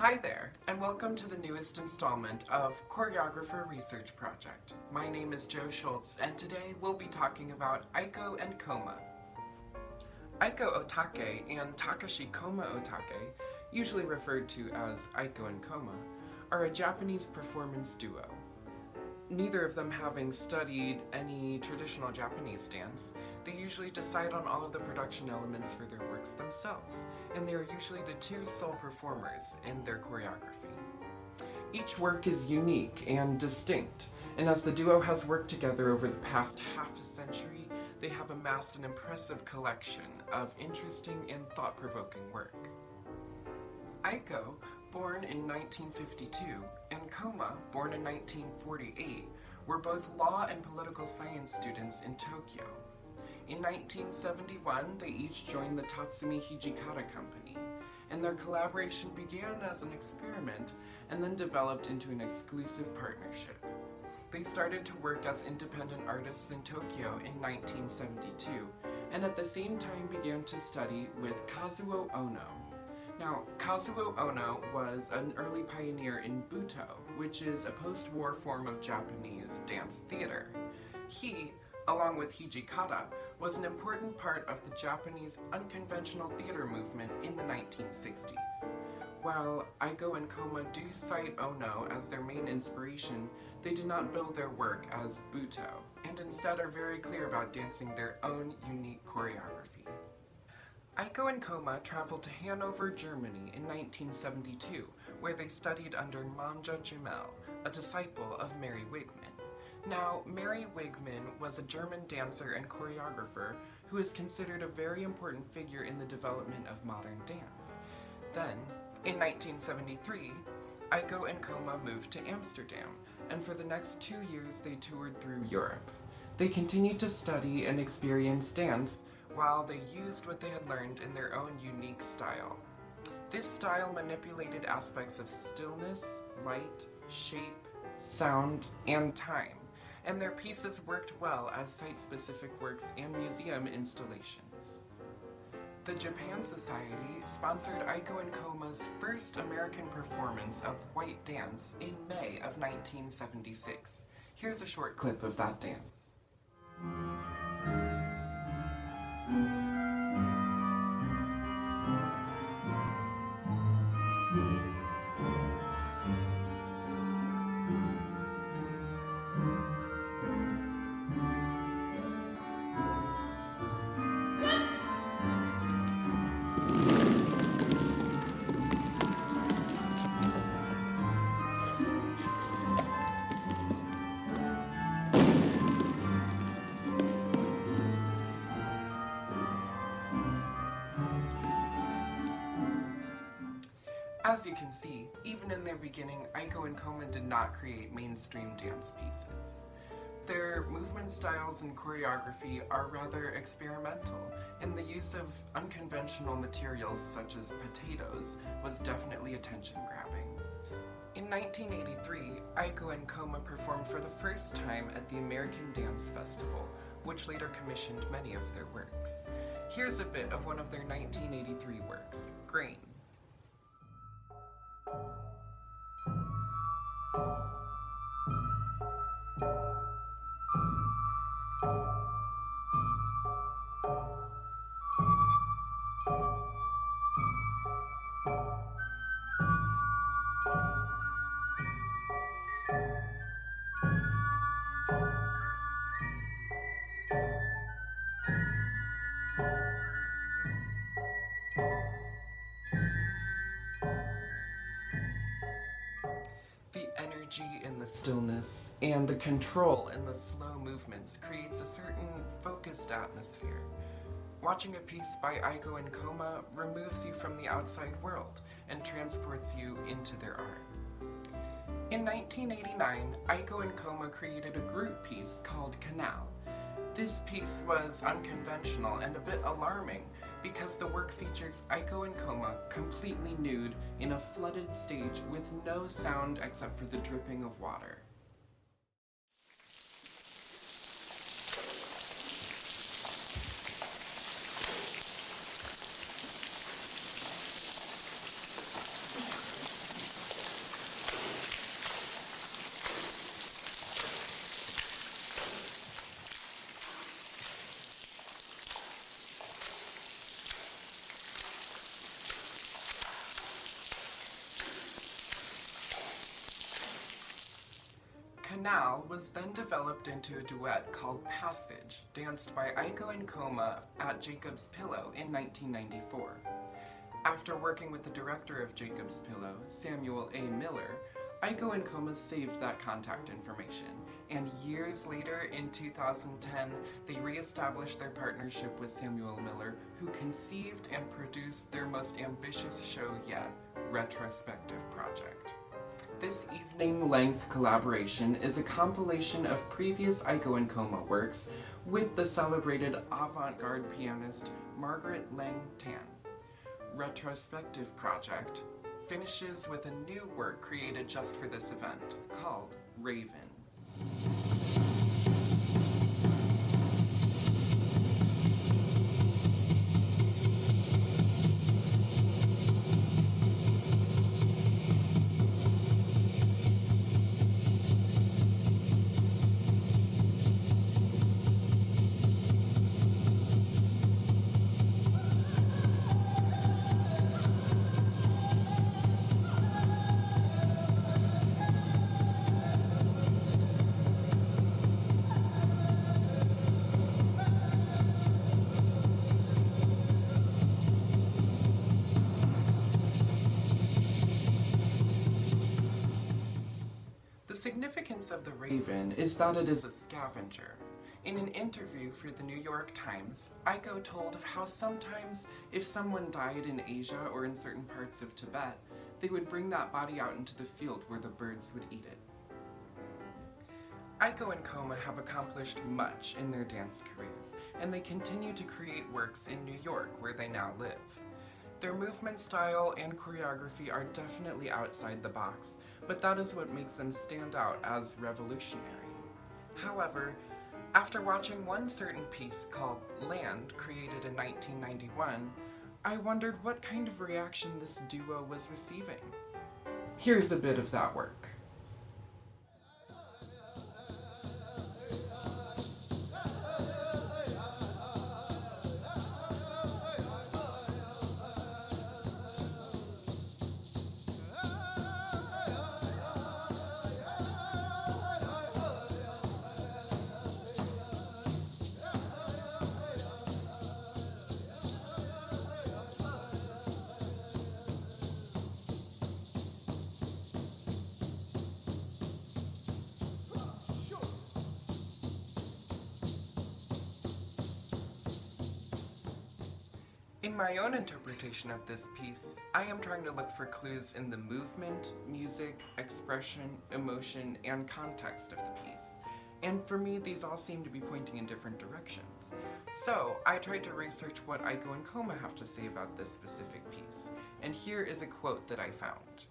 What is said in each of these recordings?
Hi there, and welcome to the newest installment of Choreographer Research Project. My name is Joe Schultz, and today we'll be talking about Eiko and Koma. Eiko Otake and Takashi Koma Otake, usually referred to as Eiko and Koma, are a Japanese performance duo. Neither of them having studied any traditional Japanese dance, they usually decide on all of the production elements for their works themselves, and they are usually the two sole performers in their choreography. Each work is unique and distinct, and as the duo has worked together over the past half a century, they have amassed an impressive collection of interesting and thought-provoking work. Eiko, born in 1952, and Koma, born in 1948, were both law and political science students in Tokyo. In 1971, they each joined the Tatsumi Hijikata Company, and their collaboration began as an experiment and then developed into an exclusive partnership. They started to work as independent artists in Tokyo in 1972, and at the same time began to study with Kazuo Ono. Now, Kazuo Ono was an early pioneer in Buto, which is a post-war form of Japanese dance theater. He, along with Hijikata, was an important part of the Japanese unconventional theater movement in the 1960s. While Eiko and Koma do cite Ono as their main inspiration, they do not build their work as Buto, and instead are very clear about dancing their own unique choreography. Eiko and Koma traveled to Hanover, Germany in 1972, where they studied under Manja Jamel, a disciple of Mary Wigman. Now, Mary Wigman was a German dancer and choreographer who is considered a very important figure in the development of modern dance. Then, in 1973, Eiko and Koma moved to Amsterdam, and for the next 2 years they toured through Europe. They continued to study and experience dance while they used what they had learned in their own unique style. This style manipulated aspects of stillness, light, shape, sound, and time, and their pieces worked well as site-specific works and museum installations. The Japan Society sponsored Eiko and Koma's first American performance of White Dance in May of 1976. Here's a short clip of that dance. As you can see, even in their beginning, Eiko and Koma did not create mainstream dance pieces. Their movement styles and choreography are rather experimental, and the use of unconventional materials such as potatoes was definitely attention-grabbing. In 1983, Eiko and Koma performed for the first time at the American Dance Festival, which later commissioned many of their works. Here's a bit of one of their 1983 works, Grain. In the stillness and the control in the slow movements creates a certain focused atmosphere. Watching a piece by Eiko and Koma removes you from the outside world and transports you into their art. In 1989, Eiko and Koma created a group piece called Canal. This piece was unconventional and a bit alarming because the work features Eiko and Koma completely nude in a flooded stage with no sound except for the dripping of water. Canal was then developed into a duet called Passage, danced by Eiko and Koma at Jacob's Pillow in 1994. After working with the director of Jacob's Pillow, Samuel A. Miller, Eiko and Koma saved that contact information, and years later, in 2010, they re-established their partnership with Samuel Miller, who conceived and produced their most ambitious show yet, Retrospective Project. This evening-length collaboration is a compilation of previous Eiko and Koma works with the celebrated avant-garde pianist Margaret Lang Tan. Retrospective Project finishes with a new work created just for this event, called Raven. The significance of the Raven is that it is a scavenger. In an interview for the New York Times, Eiko told of how sometimes, if someone died in Asia or in certain parts of Tibet, they would bring that body out into the field where the birds would eat it. Eiko and Koma have accomplished much in their dance careers, and they continue to create works in New York, where they now live. Their movement style and choreography are definitely outside the box, but that is what makes them stand out as revolutionary. However, after watching one certain piece called Land, created in 1991, I wondered what kind of reaction this duo was receiving. Here's a bit of that work. In my own interpretation of this piece, I am trying to look for clues in the movement, music, expression, emotion, and context of the piece. And for me, these all seem to be pointing in different directions. So, I tried to research what Eiko and Koma have to say about this specific piece, and here is a quote that I found.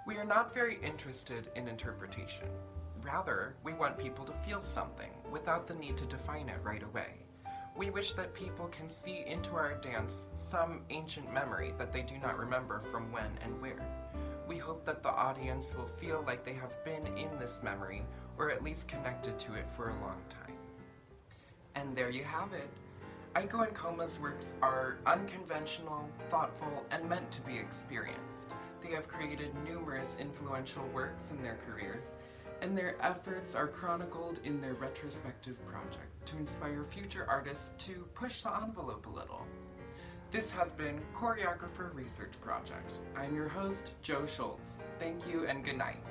"We are not very interested in interpretation. Rather, we want people to feel something without the need to define it right away. We wish that people can see into our dance some ancient memory that they do not remember from when and where. We hope that the audience will feel like they have been in this memory, or at least connected to it for a long time." And there you have it. Eiko and Koma's works are unconventional, thoughtful, and meant to be experienced. They have created numerous influential works in their careers, and their efforts are chronicled in their retrospective project to inspire future artists to push the envelope a little. This has been Choreographer Research Project. I'm your host, Joe Schultz. Thank you and good night.